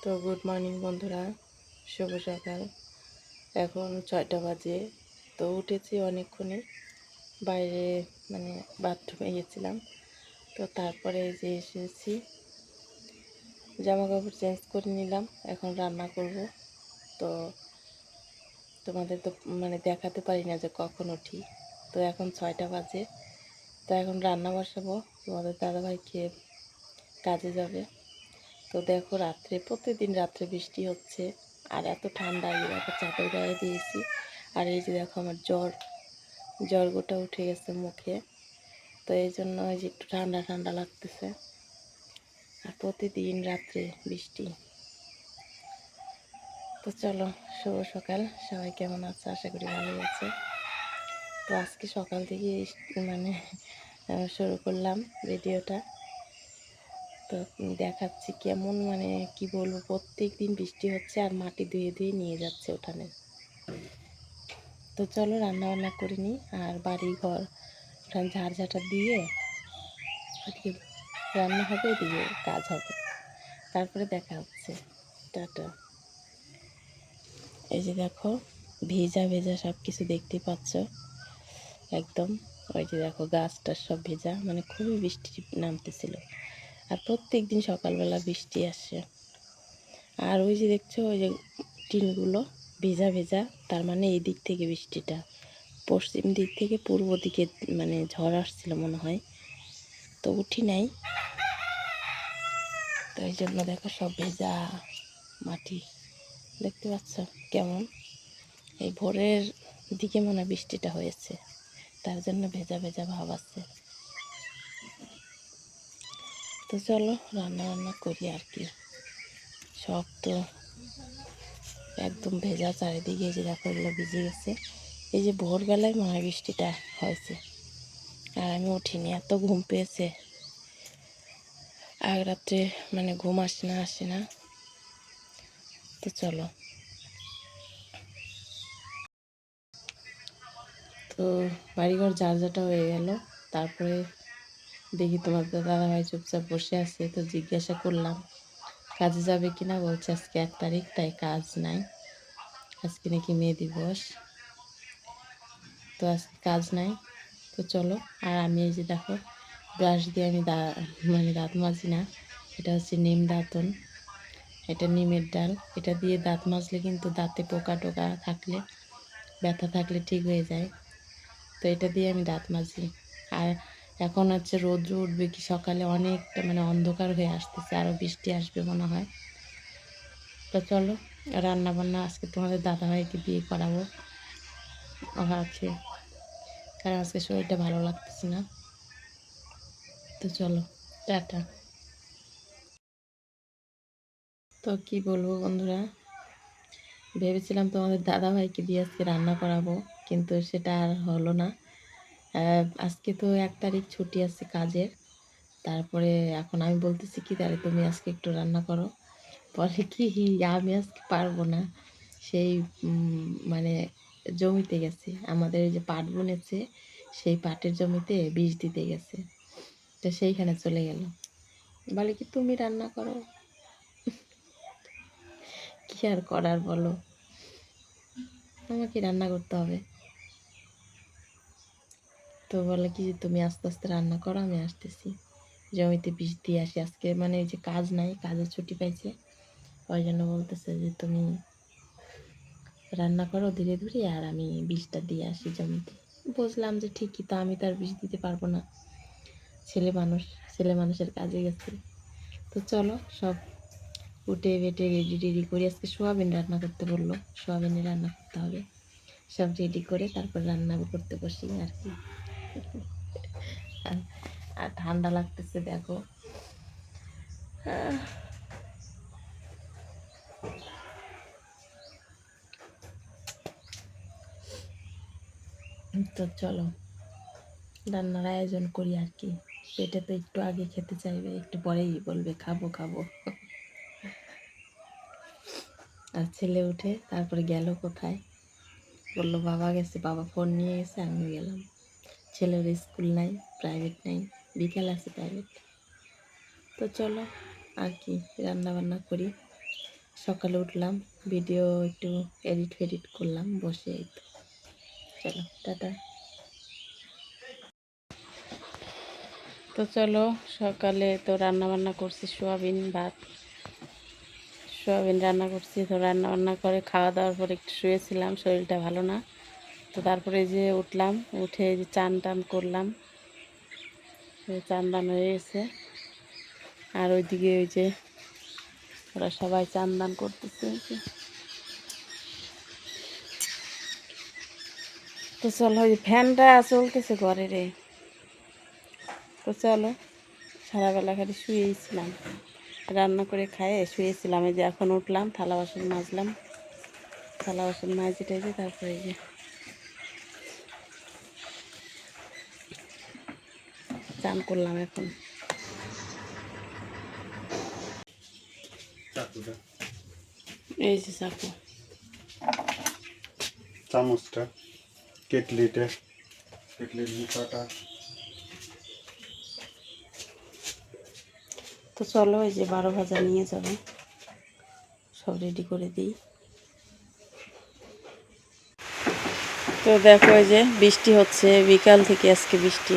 তো good morning বন্ধুরা, শুভ সকাল। এখন 6টা বাজে। তো উঠেছি অনেকক্ষণে, বাইরে মানে বাথরুমে গেছিলাম। তো তারপরে এই যে এসেছি, জামা কাপড় চেঞ্জ করে নিলাম। এখন রান্না করব। তো তোমাদের তো মানে দেখাতে পারি না যে কখন উঠি। তো এখন 6টা বাজে। তো এখন রান্না বসাবো। তোমাদের দাদাভাই খেয়ে কাজে যাবে। তো দেখো, প্রতিদিন রাত্রে বৃষ্টি হচ্ছে, আর এত ঠান্ডা। এই দেখো চাদর গায়ে দিয়েছি, আর এই যে দেখো আমার জ্বর গোটা উঠে গেছে মুখে। তো এই জন্য এই যে একটু ঠান্ডা ঠান্ডা লাগতেছে, আর প্রতিদিন রাত্রে বৃষ্টি। তো চলো, শুভ সকাল। সবাই কেমন আছে? আশা করি ভালোই আছে। তো আজকে সকাল থেকে মানে শুরু করলাম ভিডিওটা। তো দেখাচ্ছি কেমন, মানে কি বলবো, প্রত্যেক দিন বৃষ্টি হচ্ছে আর মাটি ধুয়ে ধুয়ে নিয়ে যাচ্ছে উঠানে। তো চলো রান্না বান্না করে নিই, আর বাড়ি ঘর উঠান ঝাড়ঝাঁটা দিয়ে ওদিকে রান্না হবে, এদিকে কাজ হবে। তারপরে দেখা হচ্ছে। টাটা। এই যে দেখো, ভেজা ভেজা সব কিছু দেখতে পাচ্ছ একদম। ওই যে দেখো গাছটা সব ভেজা, মানে খুবই বৃষ্টি নামতেছিল। আর প্রত্যেক দিন সকালবেলা বৃষ্টি আসে। আর ওই যে দেখছো, ওই যে টিনগুলো ভেজা ভেজা, তার মানে এই দিক থেকে বৃষ্টিটা, পশ্চিম দিক থেকে পূর্ব দিকে মানে ঝড় আসছিল মনে হয়। তো উঠি নাই, তো এই জন্য দেখো সব ভেজা মাটি। দেখতে পাচ্ছ কেমন? এই ভোরের দিকে মনে হয় বৃষ্টিটা হয়েছে, তার জন্য ভেজা ভেজা ভাব আছে। তো চলো রান্না বান্না করি আর কি। সব তো একদম ভেজা চারিদিকে, এই যে দেখো এগুলো ভিজে গেছে। এই যে ভোরবেলায় মনে হয় বৃষ্টিটা হয়েছে, আর আমি উঠিনি, এত ঘুম পেয়েছে। আগ রাত্রে মানে ঘুম আসে না। তো চলো, তো বাড়িঘর ঝাড়ঝাটা হয়ে গেল। তারপরে দেখি তোমার দাদাভাই চুপচাপ বসে আছে। তো জিজ্ঞাসা করলাম কাজে যাবে কিনা। বলছে আজকে 1 তারিখ, তাই কাজ নাই, আজকে নাকি মে দিবস। তো আজকে কাজ নাই। তো চলো। আর আমি এই যে দেখো, ব্রাশ দিয়ে আমি মানে দাঁত মাজি না, এটা হচ্ছে নিম দাঁতন, এটা নিমের ডাল। এটা দিয়ে দাঁত মাজলে কিন্তু দাঁতে পোকা টোকা থাকলে, ব্যথা থাকলে ঠিক হয়ে যায়। তো এটা দিয়ে আমি দাঁত মাজি। আর এখন হচ্ছে রৌদ্র উঠবে কি সকালে, অনেকটা মানে অন্ধকার হয়ে আসতেছে, আরও বৃষ্টি আসবে মনে হয়। তো চলো রান্না বান্না আজকে তোমাদের দাদাভাইকে দিয়ে করাবো আছে, কারণ আজকে শরীরটা ভালো লাগতেছে না। তো চলো, টাটা। তো কি বলবো বন্ধুরা, ভেবেছিলাম তোমাদের দাদাভাইকে দিয়ে আজকে রান্না করাবো, কিন্তু সেটা আর হলো না। আজকে তো 1 তারিখ ছুটি আছে কাজের। তারপরে এখন আমি বলতেছি কি, তাহলে তুমি আজকে একটু রান্না করো। বলে কি, আমি আজকে পারবো না। সেই মানে জমিতে গেছে, আমাদের এই যে পাট বুনেছে, সেই পাটের জমিতে বীজ দিতে গেছে। তো সেইখানে চলে গেল। বলে কি তুমি রান্না করো। কি আর করার বলো, আমাকে রান্না করতে হবে। তো বলে কি তুমি আস্তে আস্তে রান্না করো, আমি আসতেছি, জমিতে বীজ দিয়ে আসি। আজকে মানে এই যে কাজ নাই, কাজের ছুটি পাইছে, ওই জন্য বলতেছে যে তুমি রান্না করো ধীরে ধীরে, আর আমি বীজটা দিয়ে আসি জমিতে। বুঝলাম যে ঠিকই, তো আমি তার বীজ দিতে পারবো না, ছেলে মানুষ, ছেলে মানুষের কাজে গেছে। তো চলো সব উঠে বেটে রেডি রেডি করি। আজকে সোয়াবিন রান্না করতে বললো, সোয়াবিনে রান্না করতে হবে। সব রেডি করে তারপর রান্না করতে বসি আর কি। আর ঠান্ডা লাগতেছে দেখো। তো চলো রান্নার আয়োজন করি আর কি। পেটে তো একটু আগে খেতে চাইবে, একটু পরেই বলবে খাবো খাবো। আর ছেলে উঠে তারপরে গেল কোথায়, বললো বাবা গেছে, বাবা ফোন নিয়ে গেছে, আমিও গেলাম। ছেলের স্কুল নাই, প্রাইভেট নাই, বিকেল আছে প্রাইভেট। তো চলো আর কি রান্না বান্না করি। সকালে উঠলাম, ভিডিও একটু এডিট ফেডিট করলাম বসে, এই তো। চলো টাটা। তো চলো, সকালে তো রান্না বান্না করছি, সোয়াবিন ভাত, সোয়াবিন রান্না করছি। তো রান্না বান্না করে খাওয়া দাওয়ার পর একটু শুয়েছিলাম, শরীরটা ভালো না। তো তারপরে যে উঠলাম, উঠে এই যে চান টান করলাম, চান দান হয়ে গেছে। আর ওইদিকে ওই যে ওরা সবাই চান দান করতেছে। তো চলো, ওই ফ্যানটা চলতেছে ঘরে রে। তো চলো, সারাবেলা খালি শুয়েছিলাম, রান্না করে খায়ে শুয়েছিলাম। এই যে এখন উঠলাম, থালা বাসন মাজলাম, থালা বাসন মাজি টাইজে তারপরে এই যে চান করলাম এখন। এই যে চাকু, চামচটা, কেটলিটা, কেটলির মুখাটা। তো চলো, এই যে 12 ভাজা নিয়ে যাবে, সব রেডি করে দিই। তো দেখো, এই যে বৃষ্টি হচ্ছে বিকাল থেকে, আজকে বৃষ্টি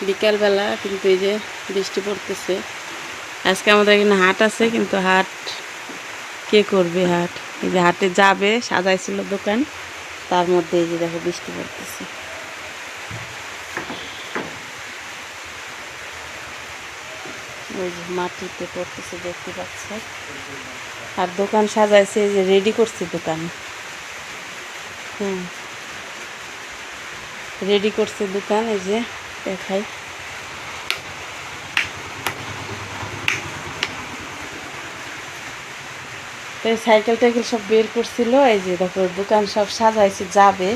বিকালবেলা, কিন্তু এই যে বৃষ্টি পড়তেছে। আজকে আমাদের এখানে হাট আছে, কিন্তু হাট কে করবে হাট? এই যে হাটে যাবে, সাজাইছিল দোকান, তার মধ্যে এই যে দেখো বৃষ্টি পড়তেছে। ওই যে মাটিতে পড়তেছে, দেখতে পাচ্ছে। আর দোকান সাজাইছে, এই যে রেডি করছে দোকান। হুম, রেডি করছে দোকান, এই যে দেখাই। তো এই সাইকেল টাইকেল সব বের করছিল, এই যে দেখো দোকান সব সাজাইছে, যাবে,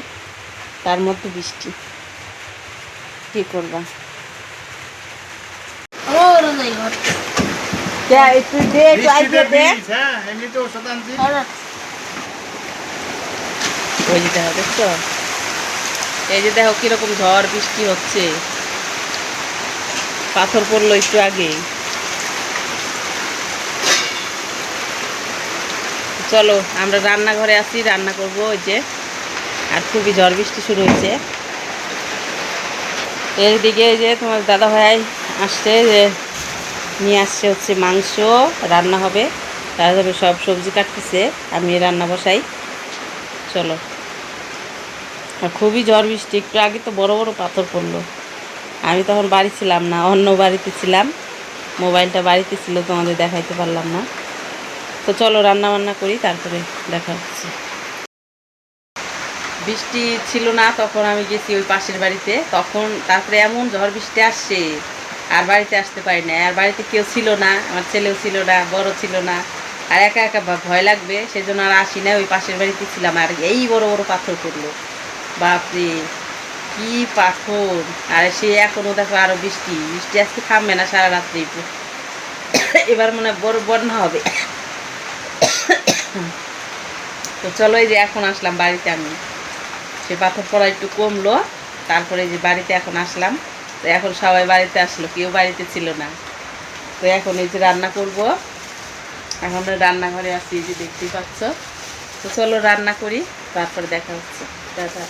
তার মধ্যে বৃষ্টি, কি করবা? একটু দে, একটু আইডিয়া দে। ওই যে দেখো, দেখছো, এই যে দেখো কিরকম ঝড় বৃষ্টি হচ্ছে, পাথর পড়লো একটু আগে। চলো, আমরা রান্নাঘরে আছি, রান্না করবো। ওই যে আর খুবই ঝড় বৃষ্টি শুরু হয়েছে। এদিকে এই যে তোমার দাদা ভাই আসছে, যে নিয়ে আসছে হচ্ছে মাংস, রান্না হবে। তারপরে সব সবজি কাটতেছে, আমি রান্না বসাই। চলো। আর খুবই ঝড় বৃষ্টি, একটু আগে তো বড় বড় পাথর পড়লো। আমি তখন বাড়ি ছিলাম না, অন্য বাড়িতে ছিলাম, মোবাইলটা বাড়িতে ছিল, তোমাদের দেখাইতে পারলাম না। তো চলো রান্না বান্না করি, তারপরে দেখা হচ্ছে। বৃষ্টি ছিল না তখন, আমি গেছি ওই পাশের বাড়িতে, তখন তারপরে এমন ঝড় বৃষ্টি আসছে, আর বাড়িতে আসতে পারি না। আর বাড়িতে কেউ ছিল না, আমার ছেলেও ছিল না, বড় ছিল না, আর একা একা ভয় লাগবে, সেই জন্য আর আসি না। ওই পাশের বাড়িতে ছিলাম, আর এই বড় বড় পাথর পড়লো, বাপরে কি পাথর! আর সে এখনও দেখো আরো বৃষ্টি, বৃষ্টি আজকে থামবে না সারা রাত্রি। এবার মনে হয় বড় বন্যা হবে। তো চলো, এই যে এখন আসলাম বাড়িতে আমি, সে পাথর পড়া একটু কমলো, তারপরে যে বাড়িতে এখন আসলাম। তো এখন সবাই বাড়িতে আসলো, কেউ বাড়িতে ছিল না। তো এখন এই যে রান্না করব, এখন রান্নাঘরে আসছি, এই যে দেখতেই পাচ্ছ। তো চলো রান্না করি, তারপরে দেখা হচ্ছে। টাটা।